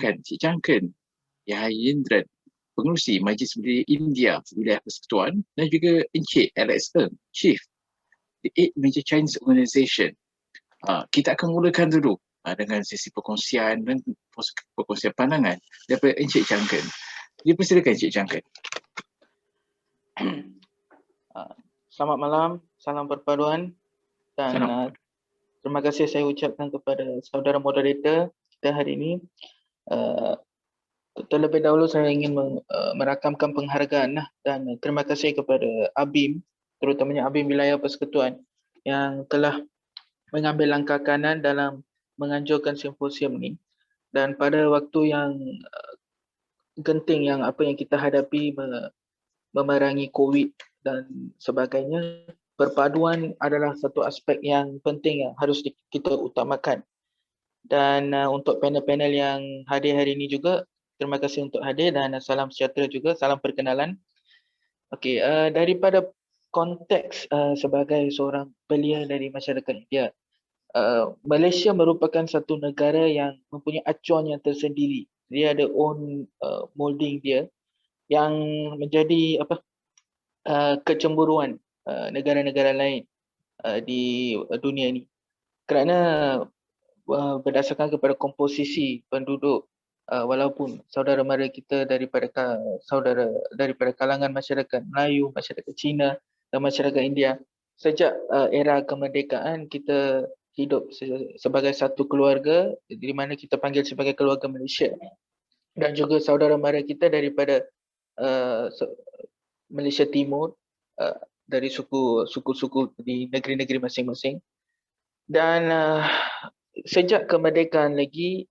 Encik Changken, Yahya, Pengerusi Majlis Belia India Wilayah Persekutuan, dan juga Encik Alex Ng, Chief The Eight Major Chinese Organization. Kita akan mulakan dulu dengan sesi perkongsian dan perkongsian pandangan daripada Encik Changken. Dipersilakan Encik Changken. Selamat malam, salam perpaduan dan terima kasih saya ucapkan kepada saudara moderator kita hari ini. Terlebih dahulu saya ingin merakamkan penghargaan dan terima kasih kepada ABIM, terutamanya ABIM Wilayah Persekutuan yang telah mengambil langkah kanan dalam menganjurkan simposium ini. Dan pada waktu yang genting yang kita hadapi memerangi COVID dan sebagainya, perpaduan adalah satu aspek yang penting yang harus kita utamakan. Dan untuk panel-panel yang hadir hari ini juga, terima kasih untuk hadir dan salam sejahtera juga, salam perkenalan. Okey, daripada konteks sebagai seorang belia dari masyarakat India, Malaysia merupakan satu negara yang mempunyai acuan yang tersendiri. Dia ada own molding dia yang menjadi kecemburuan negara-negara lain di dunia ini. Kerana berdasarkan kepada komposisi penduduk, walaupun saudara mara kita daripada kalangan masyarakat Melayu, masyarakat Cina dan masyarakat India, sejak era kemerdekaan kita hidup sebagai satu keluarga di mana kita panggil sebagai keluarga Malaysia, dan juga saudara mara kita daripada Malaysia Timur, dari suku-suku di negeri-negeri masing-masing. Dan sejak kemerdekaan lagi,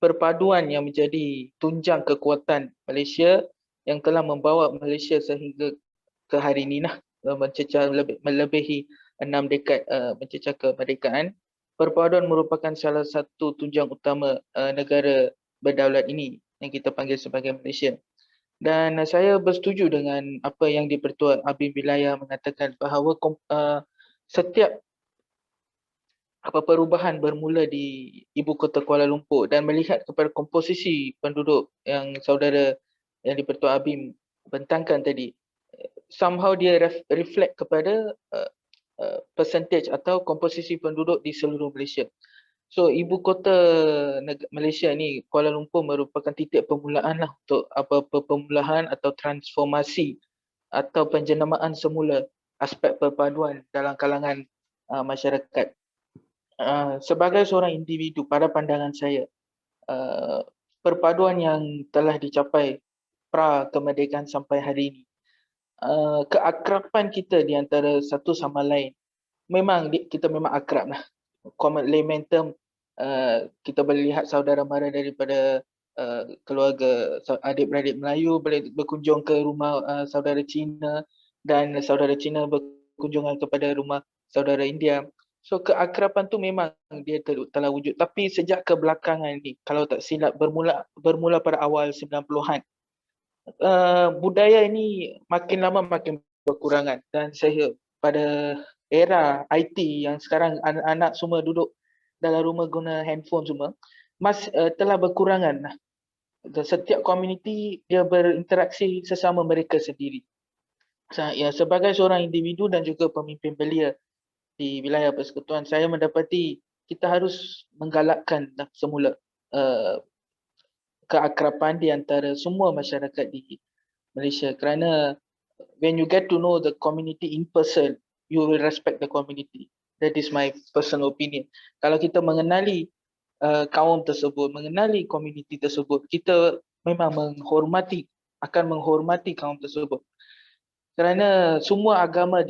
perpaduan yang menjadi tunjang kekuatan Malaysia yang telah membawa Malaysia sehingga ke hari ini mencecah melebihi 6 dekad mencecah kemerdekaan. Perpaduan merupakan salah satu tunjang utama negara berdaulat ini yang kita panggil sebagai Malaysia. Dan saya bersetuju dengan apa yang di-Pertua ABIM Wilayah mengatakan bahawa setiap perubahan bermula di ibu kota Kuala Lumpur, dan melihat kepada komposisi penduduk yang saudara yang di-Pertua ABIM bentangkan tadi, somehow dia reflect kepada percentage atau komposisi penduduk di seluruh Malaysia. So ibu kota Malaysia ni, Kuala Lumpur, merupakan titik permulaan untuk permulaan atau transformasi atau penjenamaan semula aspek perpaduan dalam kalangan masyarakat. Sebagai seorang individu, pada pandangan saya, perpaduan yang telah dicapai pra kemerdekaan sampai hari ini, keakraban kita di antara satu sama lain, kita memang akrab common layman term, kita boleh lihat saudara mara daripada keluarga adik-beradik Melayu boleh berkunjung ke rumah saudara Cina, dan saudara Cina berkunjungan kepada rumah saudara India. So keakraban tu memang dia telah wujud, tapi sejak kebelakangan ni, kalau tak silap bermula pada awal 90-an, budaya ini makin lama makin berkurangan. Dan saya pada era IT yang sekarang anak-anak semua duduk dalam rumah guna handphone semua, telah berkurangan. Setiap komuniti dia berinteraksi sesama mereka sendiri. Sebagai seorang individu dan juga pemimpin belia di wilayah persekutuan, saya mendapati kita harus menggalakkan semula keakraban di antara semua masyarakat di Malaysia, kerana when you get to know the community in person, you will respect the community. That is my personal opinion. Kalau kita mengenali kaum tersebut, mengenali komuniti tersebut, kita memang akan menghormati kaum tersebut. Kerana semua agama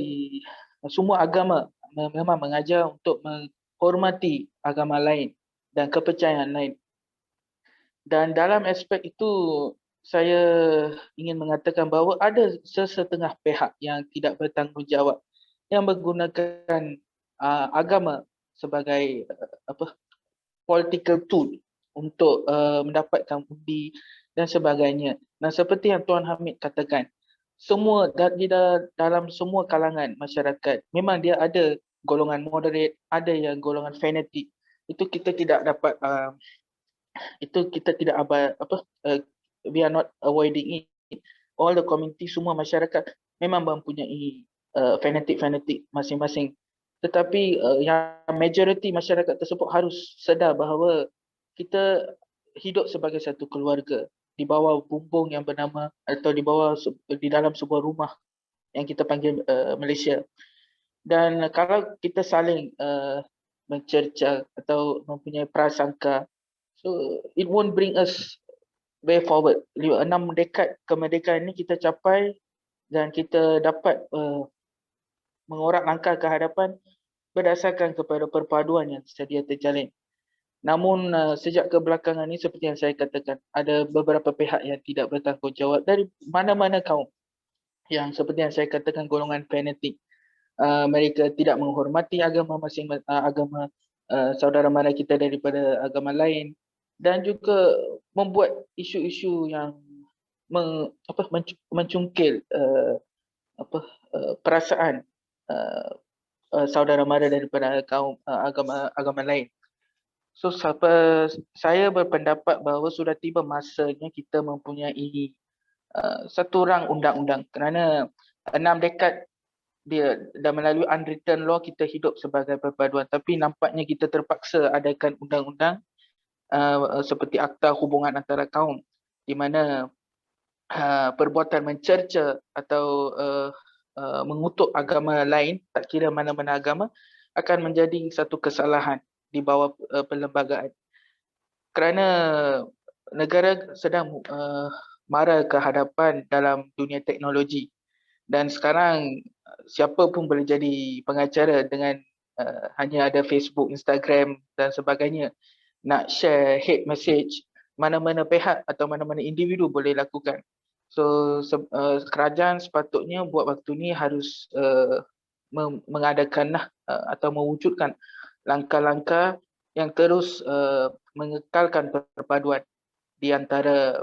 memang mengajar untuk menghormati agama lain dan kepercayaan lain. Dan dalam aspek itu, saya ingin mengatakan bahawa ada sesetengah pihak yang tidak bertanggungjawab, yang menggunakan agama sebagai political tool untuk mendapatkan undi dan sebagainya. Dan seperti yang Tuan Hamid katakan, dalam semua kalangan masyarakat, memang dia ada golongan moderate, ada yang golongan fanatik. Itu kita tidak dapat itu kita tidak we are not avoiding it. All the community, semua masyarakat memang mempunyai fanatik masing-masing. Tetapi yang majoriti masyarakat tersebut harus sedar bahawa kita hidup sebagai satu keluarga di bawah bumbung yang bernama, atau di dalam sebuah rumah yang kita panggil Malaysia. Dan kalau kita saling mencerca atau mempunyai prasangka, so it won't bring us way forward. 6 dekad kemerdekaan ini kita capai dan kita dapat mengorak langkah ke hadapan berdasarkan kepada perpaduan yang sedia terjalin. Namun sejak kebelakangan ini, seperti yang saya katakan, ada beberapa pihak yang tidak bertanggungjawab dari mana-mana kaum, yang seperti yang saya katakan, golongan fanatik. Mereka tidak menghormati agama agama saudara mara kita daripada agama lain, dan juga membuat isu-isu yang mencungkil perasaan saudara mara daripada kaum agama lain. So saya berpendapat bahawa sudah tiba masanya kita mempunyai satu rang undang-undang, kerana 6 dekad dia dah melalui unwritten law kita hidup sebagai perpaduan, tapi nampaknya kita terpaksa adakan undang-undang seperti Akta Hubungan Antara Kaum, di mana perbuatan mencerca atau mengutuk agama lain, tak kira mana-mana agama, akan menjadi satu kesalahan di bawah perlembagaan. Kerana negara sedang mara ke hadapan dalam dunia teknologi, dan sekarang siapa pun boleh jadi pengacara dengan hanya ada Facebook, Instagram dan sebagainya. Nak share hate message, mana-mana pihak atau mana-mana individu boleh lakukan. So kerajaan sepatutnya buat waktu ni harus mengadakan atau mewujudkan langkah-langkah yang terus mengekalkan perpaduan di antara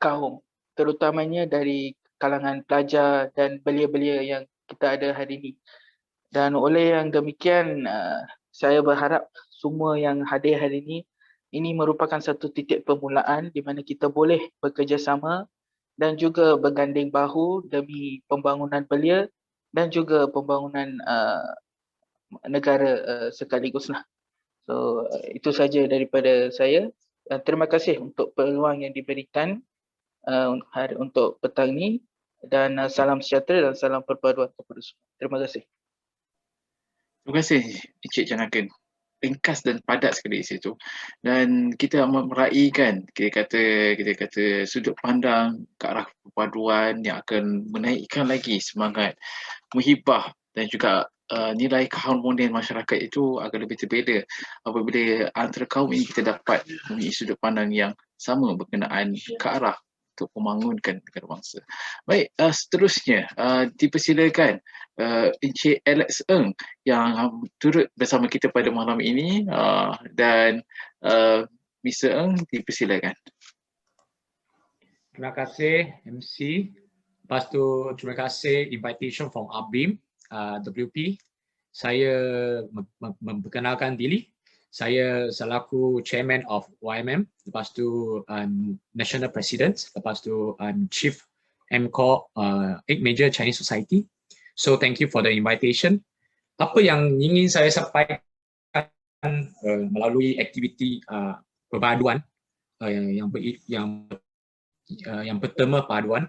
kaum, terutamanya dari kalangan pelajar dan belia-belia yang kita ada hari ini. Dan oleh yang demikian, saya berharap semua yang hadir hari ini merupakan satu titik permulaan di mana kita boleh bekerjasama dan juga berganding bahu demi pembangunan belia dan juga pembangunan negara sekaliguslah. So itu saja daripada saya. Terima kasih untuk peluang yang diberikan untuk petang ini, dan salam sejahtera dan salam perpaduan kepada semua. Terima kasih. Terima kasih Encik Janaken. Ringkas dan padat sekali di situ. Dan kita amat meraihkan kita kata sudut pandang ke arah perpaduan yang akan menaikkan lagi semangat menghibah dan juga nilai keharmonian masyarakat itu akan lebih terbela apabila antara kaum ini kita dapat mempunyai sudut pandang yang sama berkenaan ke arah untuk membangunkan negara bangsa. Baik, seterusnya dipersilakan Encik Alex Ng yang turut bersama kita pada malam ini, dan Mr. Ng dipersilakan. Terima kasih MC. Lepas tu terima kasih invitation from ABIM WP. Saya memperkenalkan diri. Saya selaku Chairman of YMM, lepas tu National President, lepas tu Chief MCOR 8 Major Chinese Society. So thank you for the invitation. Apa yang ingin saya sampaikan melalui aktiviti perpaduan yang pertama paduan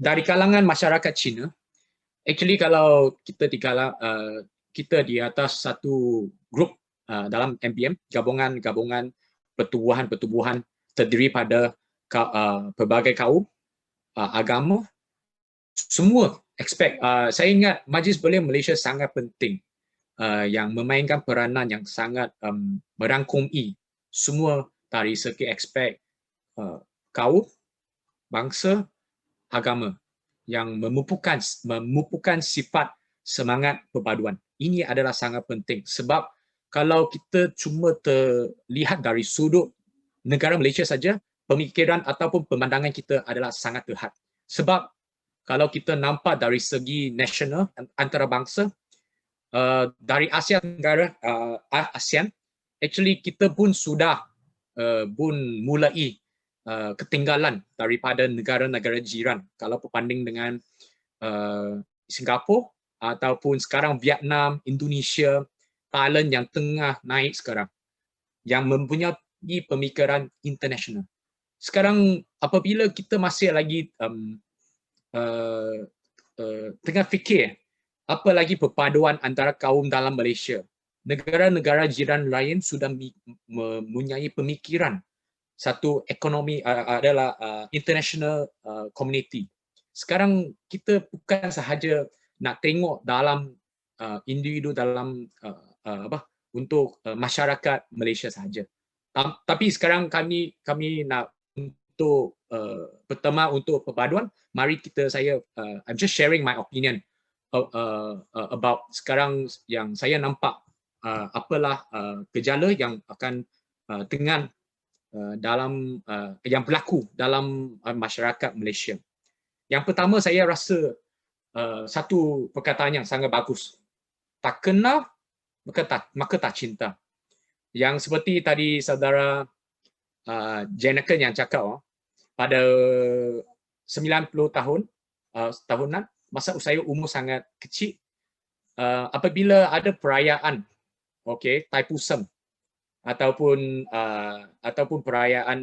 dari kalangan masyarakat Cina. Actually kalau kita di atas satu grup dalam MPM, gabungan pertubuhan terdiri pada pelbagai kaum, agama, semua aspek. Saya ingat Majlis Belia Malaysia sangat penting yang memainkan peranan yang sangat merangkumi semua dari segi aspek kaum, bangsa, agama yang memupukkan sifat semangat perpaduan. Ini adalah sangat penting sebab kalau kita cuma terlihat dari sudut negara Malaysia saja, pemikiran ataupun pemandangan kita adalah sangat terhad. Sebab kalau kita nampak dari segi nasional antarabangsa, dari ASEAN negara ASEAN actually kita pun sudah pun mulai ketinggalan daripada negara-negara jiran kalau berbanding dengan Singapura ataupun sekarang Vietnam, Indonesia, Thailand yang tengah naik sekarang, yang mempunyai pemikiran international. Sekarang apabila kita masih lagi tengah fikir apa lagi perpaduan antara kaum dalam Malaysia, negara-negara jiran lain sudah mempunyai pemikiran satu ekonomi adalah international community. Sekarang kita bukan sahaja nak tengok dalam individu dalam untuk masyarakat Malaysia sahaja. Tapi sekarang kami nak untuk pertama untuk perpaduan, mari I'm just sharing my opinion about sekarang yang saya nampak apalah gejala yang akan dengan dalam yang berlaku dalam masyarakat Malaysia. Yang pertama saya rasa satu perkataan yang sangat bagus. Tak kenal maka tak cinta. Yang seperti tadi saudara Jennifer yang cakap pada 90 tahunan masa saya umur sangat kecil, apabila ada perayaan Thaipusam ataupun perayaan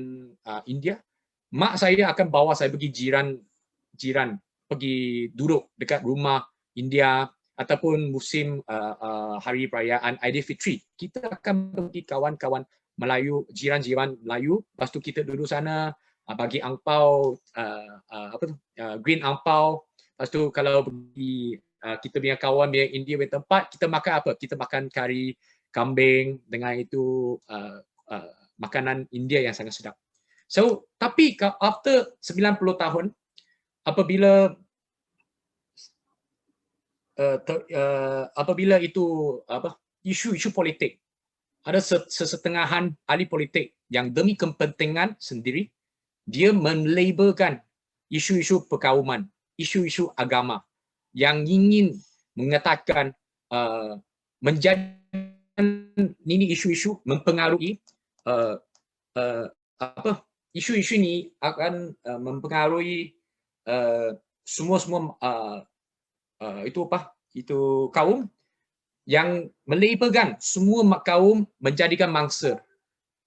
India, mak saya akan bawa saya pergi jiran pergi duduk dekat rumah India, ataupun musim hari perayaan Aidilfitri, kita akan pergi kawan-kawan Melayu, jiran-jiran Melayu, lepas tu kita duduk sana bagi angpau, green angpau, lepas tu kalau pergi kita punya kawan punya India punya tempat, kita makan apa? Kita makan kari kambing dengan itu makanan India yang sangat sedap. So, tapi after 90 tahun, apabila itu isu-isu politik, ada sesetengahan ahli politik yang demi kepentingan sendiri, dia melabelkan isu-isu perkauman, isu-isu agama yang ingin mengatakan ini isu-isu mempengaruhi isu-isu ini akan mempengaruhi semua itu kaum, yang melabelkan semua kaum menjadikan mangsa.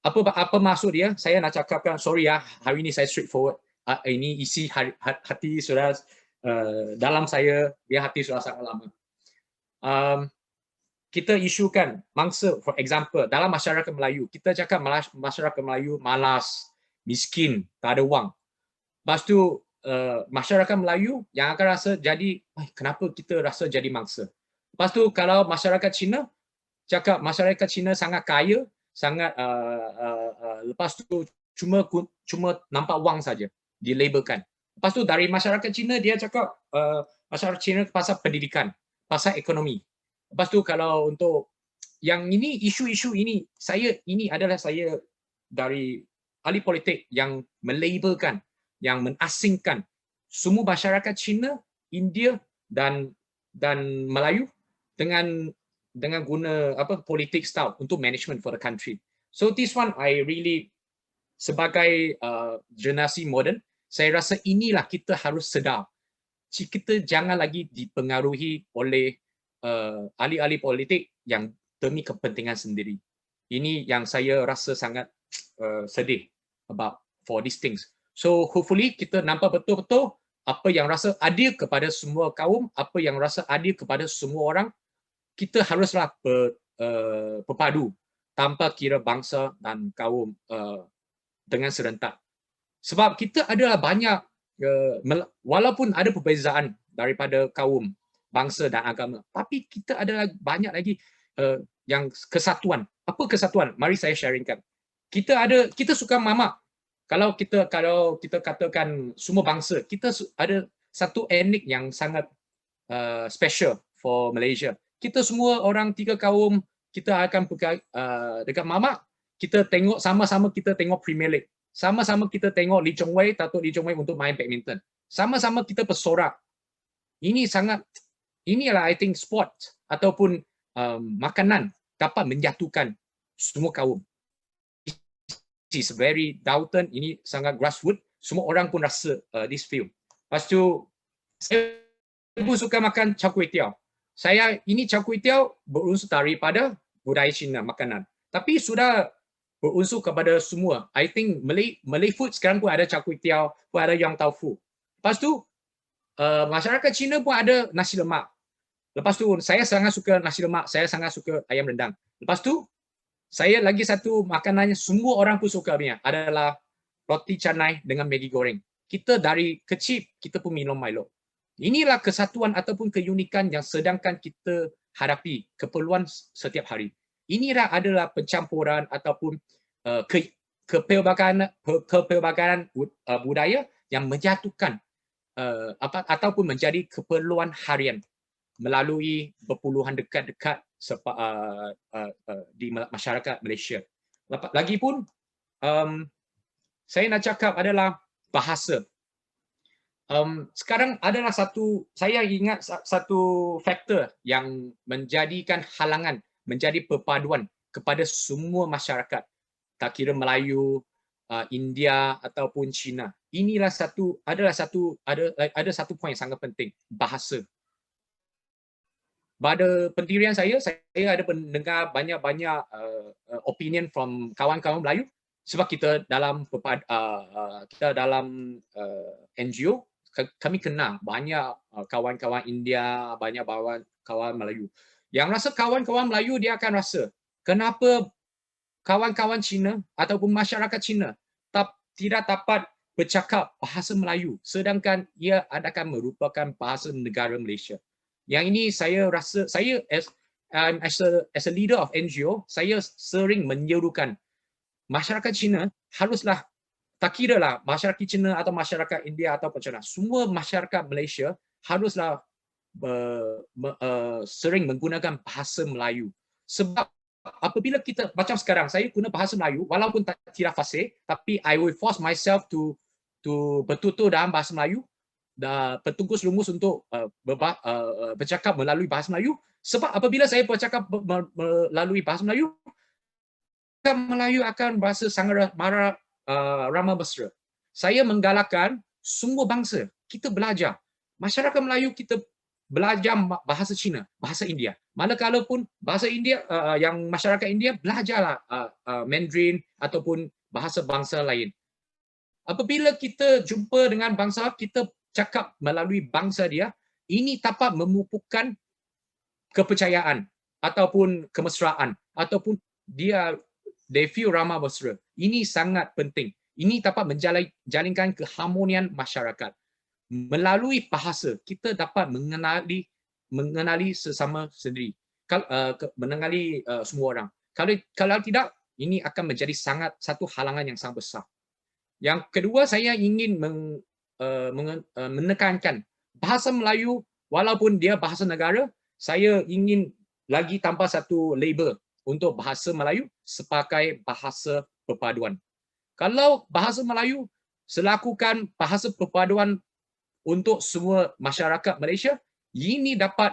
Apa maksud dia? Saya nak cakapkan, sorry hari ini saya straightforward. Ini isi hati saudara dalam saya, biar hati saudara sangat lama. Kita isukan mangsa, for example, dalam masyarakat Melayu, kita cakap masyarakat Melayu malas, miskin, tak ada wang. Lepas tu masyarakat Melayu yang akan rasa jadi, kenapa kita rasa jadi mangsa? Lepas tu kalau masyarakat Cina, cakap masyarakat Cina sangat kaya, sangat lepas tu cuma nampak wang saja dilabelkan. Lepas tu dari masyarakat Cina dia cakap masyarakat Cina pasal pendidikan, pasal ekonomi. Lepas tu kalau untuk yang ini, isu-isu ini, ini adalah saya dari ahli politik yang melabelkan, yang mengasingkan semua masyarakat Cina, India dan Melayu dengan guna politik style untuk management for the country. So this one I really, sebagai generasi moden, saya rasa inilah kita harus sedar. Kita jangan lagi dipengaruhi oleh ahli-ahli politik yang demi kepentingan sendiri. Ini yang saya rasa sangat sedih for these things. So hopefully kita nampak betul-betul apa yang rasa adil kepada semua kaum, apa yang rasa adil kepada semua orang, kita haruslah berpadu tanpa kira bangsa dan kaum dengan serentak. Sebab kita adalah banyak, walaupun ada perbezaan daripada kaum, bangsa dan agama, tapi kita adalah banyak lagi yang kesatuan. Apa kesatuan? Mari saya sharingkan. Kita suka mamak. Kalau kita katakan semua bangsa, kita ada satu etnik yang sangat special for Malaysia. Kita semua orang 3 kaum, kita akan pergi dekat mamak, kita tengok sama-sama, kita tengok Premier League. Sama-sama kita tengok Lee Chong Wei, Dato' Lee Chong Wei untuk main badminton. Sama-sama kita bersorak. Inilah I think sport ataupun makanan dapat menjatuhkan semua kaum. It's very Downton, ini sangat grassroots, semua orang pun rasa this feel. Lepas tu saya pun suka makan char kway teow. Ini char kway teow berunsur daripada budaya Cina makanan. Tapi sudah berunsur kepada semua. I think Malay food sekarang pun ada char kway teow, pun ada yang tofu. Lepas tu masyarakat Cina pun ada nasi lemak. Lepas tu saya sangat suka nasi lemak, saya sangat suka ayam rendang. Lepas tu saya lagi satu makanannya semua orang pun suka punya adalah roti canai dengan Maggi goreng. Kita dari kecil kita pun minum Milo. Inilah kesatuan ataupun keunikan yang sedangkan kita hadapi keperluan setiap hari. Inilah adalah pencampuran ataupun kepelbagaian budaya yang menjatuhkan ataupun menjadi keperluan harian melalui berpuluhan dekat-dekat di masyarakat Malaysia. Lagipun saya nak cakap adalah bahasa. Sekarang adalah saya ingat satu faktor yang menjadikan halangan, menjadi perpaduan kepada semua masyarakat, tak kira Melayu, India ataupun Cina. Inilah ada satu poin sangat penting, bahasa. Pada pendirian saya ada mendengar banyak opinion from kawan-kawan Melayu sebab kita dalam NGO kami kenal banyak kawan-kawan India, banyak kawan Melayu. Yang rasa kawan-kawan Melayu dia akan rasa kenapa kawan-kawan Cina ataupun masyarakat Cina tidak dapat bercakap bahasa Melayu sedangkan ia akan merupakan bahasa negara Malaysia. Yang ini saya rasa as a leader of NGO, saya sering menyerukan masyarakat Cina haruslah, tak kira lah masyarakat Cina atau masyarakat India atau China, semua masyarakat Malaysia haruslah sering menggunakan bahasa Melayu. Sebab apabila kita macam sekarang saya guna bahasa Melayu walaupun tidak fasih, tapi I will force myself to bertutur dalam bahasa Melayu, bertungkus lumus untuk bercakap melalui bahasa Melayu. Sebab apabila saya bercakap melalui bahasa Melayu akan berasa sangat ramah mesra. Saya menggalakkan semua bangsa kita belajar. Masyarakat Melayu kita belajar bahasa Cina, bahasa India. Manakala pun bahasa India, yang masyarakat India belajarlah Mandarin ataupun bahasa bangsa lain. Apabila kita jumpa dengan bangsa, kita cakap melalui bangsa dia, ini dapat memupukkan kepercayaan ataupun kemesraan ataupun they feel ramah mesra. Ini sangat penting. Ini dapat menjalinkan keharmonian masyarakat. Melalui bahasa kita dapat mengenali sesama sendiri, mengenali semua orang. Kalau tidak, ini akan menjadi satu halangan yang sangat besar. Yang kedua, saya ingin menekankan bahasa Melayu walaupun dia bahasa negara, saya ingin lagi tambah satu label untuk bahasa Melayu sebagai bahasa perpaduan. Kalau bahasa Melayu selakukan bahasa perpaduan untuk semua masyarakat Malaysia, ini dapat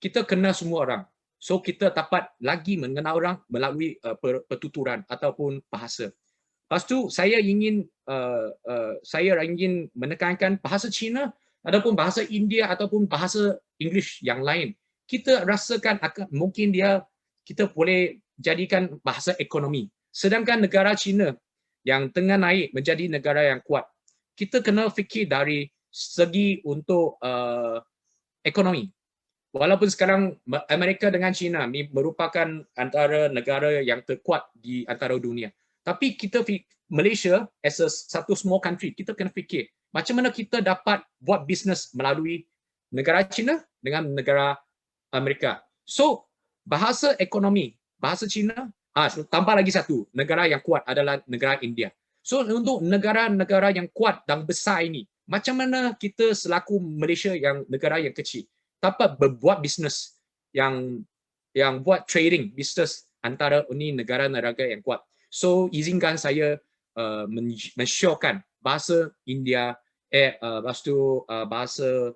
kita kenal semua orang. So kita dapat lagi mengenal orang melalui pertuturan ataupun bahasa. Lepas tu saya ingin menekankan bahasa Cina ataupun bahasa India ataupun bahasa English yang lain. Kita rasakan mungkin kita boleh jadikan bahasa ekonomi. Sedangkan negara Cina yang tengah naik menjadi negara yang kuat, kita kena fikir dari segi untuk ekonomi. Walaupun sekarang Amerika dengan China merupakan antara negara yang terkuat di antara dunia. Tapi kita Malaysia as satu small country, kita kena fikir macam mana kita dapat buat bisnes melalui negara China dengan negara Amerika. So, bahasa ekonomi, bahasa China, tambah lagi satu, negara yang kuat adalah negara India. So, untuk negara-negara yang kuat dan besar ini, macam mana kita selaku Malaysia yang negara yang kecil dapat berbuat bisnes yang buat trading bisnes antara ini negara-negara yang kuat. So izinkan saya mensyorkan bahasa India, lepas tu bahasa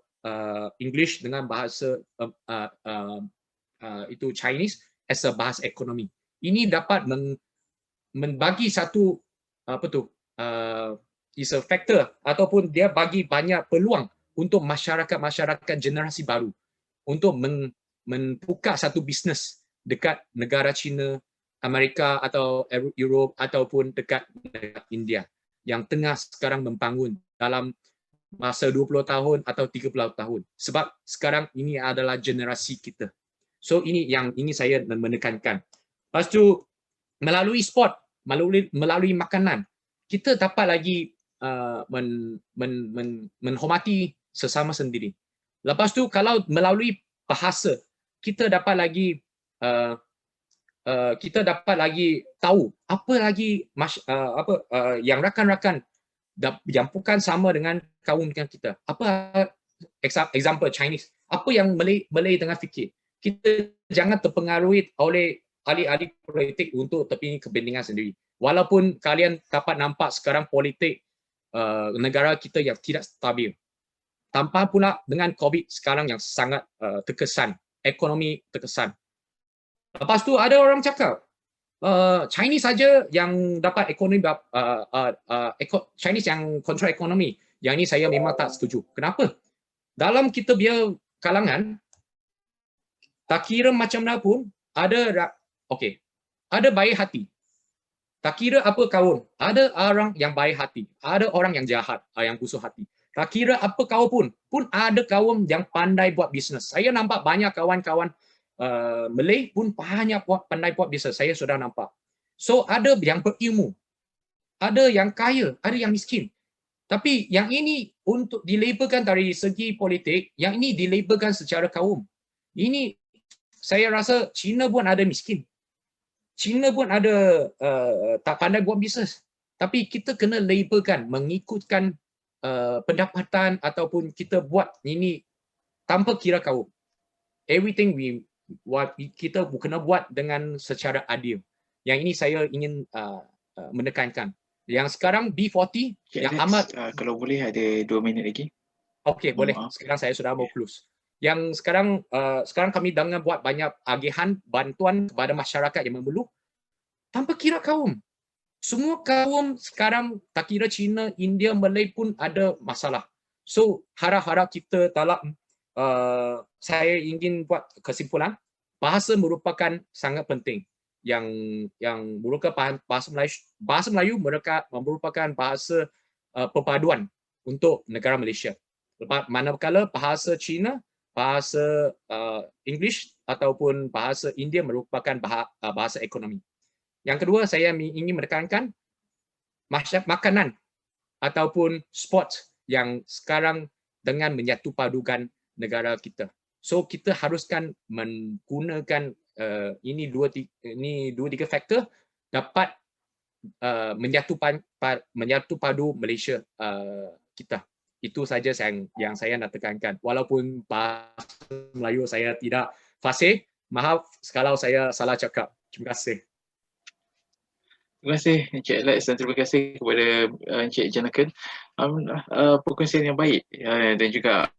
English dengan bahasa itu Chinese as a bahasa ekonomi. ini dapat membagi satu is a factor ataupun dia bagi banyak peluang untuk masyarakat generasi baru untuk membuka satu bisnes dekat negara China, Amerika atau Europe ataupun dekat negara India yang tengah sekarang membangun dalam masa 20 tahun atau 30 tahun. Sebab sekarang ini adalah generasi kita. So ini yang ini saya menekankan. Lepas tu melalui sport, melalui makanan, kita dapat lagi menghormati sesama sendiri. Lepas tu kalau melalui bahasa, kita dapat lagi tahu apa lagi yang rakan-rakan yang bukan sama dengan kaum dengan kita. Apa example Chinese, apa yang Malay tengah fikir. Kita jangan terpengaruhi oleh ahli-ahli politik untuk tepi kepentingan sendiri. Walaupun kalian dapat nampak sekarang politik negara kita yang tidak stabil. Tanpa pula dengan COVID sekarang yang sangat terkesan, ekonomi terkesan. Lepas tu ada orang cakap, Chinese saja yang dapat ekonomi, Chinese yang kontrol ekonomi. Yang ini saya memang tak setuju. Kenapa? Dalam kita punya kalangan, tak kira macam mana pun, ada baik hati. Tak kira apa kaum, ada orang yang baik hati, ada orang yang jahat, yang busuk hati. Tak kira apa kaum pun ada kaum yang pandai buat bisnes. Saya nampak banyak kawan-kawan Malay pun pandai buat bisnes. Saya sudah nampak. So ada yang berilmu, ada yang kaya, ada yang miskin. Tapi yang ini untuk dilabelkan dari segi politik, yang ini dilabelkan secara kaum. Ini saya rasa China pun ada miskin. China pun ada tak pandai buat bisnes. Tapi kita kena labelkan, mengikutkan pendapatan ataupun kita buat ini tanpa kira kaum. Everything kita kena buat dengan secara adil. Yang ini saya ingin menekankan. Yang sekarang B40 yang amat kalau boleh ada 2 minit lagi. Okey, boleh. Sekarang saya sudah mau close. Yang sekarang kami dengan buat banyak agihan bantuan kepada masyarakat yang memerlukan tanpa kira kaum. Semua kaum sekarang tak kira Cina, India, Malay pun ada masalah. So harap-harap kita saya ingin buat kesimpulan, bahasa merupakan sangat penting. Yang merupakan bahasa Melayu merupakan bahasa perpaduan untuk negara Malaysia. Manakala bahasa Cina, bahasa English ataupun bahasa India merupakan bahasa ekonomi. Yang kedua, saya ingin menekankan makanan ataupun sport yang sekarang dengan menyatu padukan negara kita. So kita haruskan menggunakan ini dua tiga faktor dapat menyatu padu Malaysia kita. Itu saja yang saya nak tekankan. Walaupun bahasa Melayu saya tidak fasih, maaf kalau saya salah cakap. Terima kasih. Terima kasih Encik Alex dan terima kasih kepada Encik Janakan. Perkongsian yang baik dan juga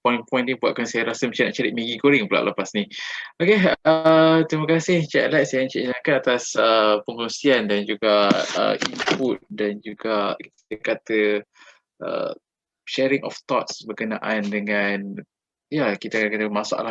poin-poin ni buatkan saya rasa macam nak cari Maggi goreng pula lepas ni. Okey, terima kasih Encik Alex dan Encik Janakan atas perkongsian dan juga input dan juga kita kata sharing of thoughts berkenaan dengan kita kata masalah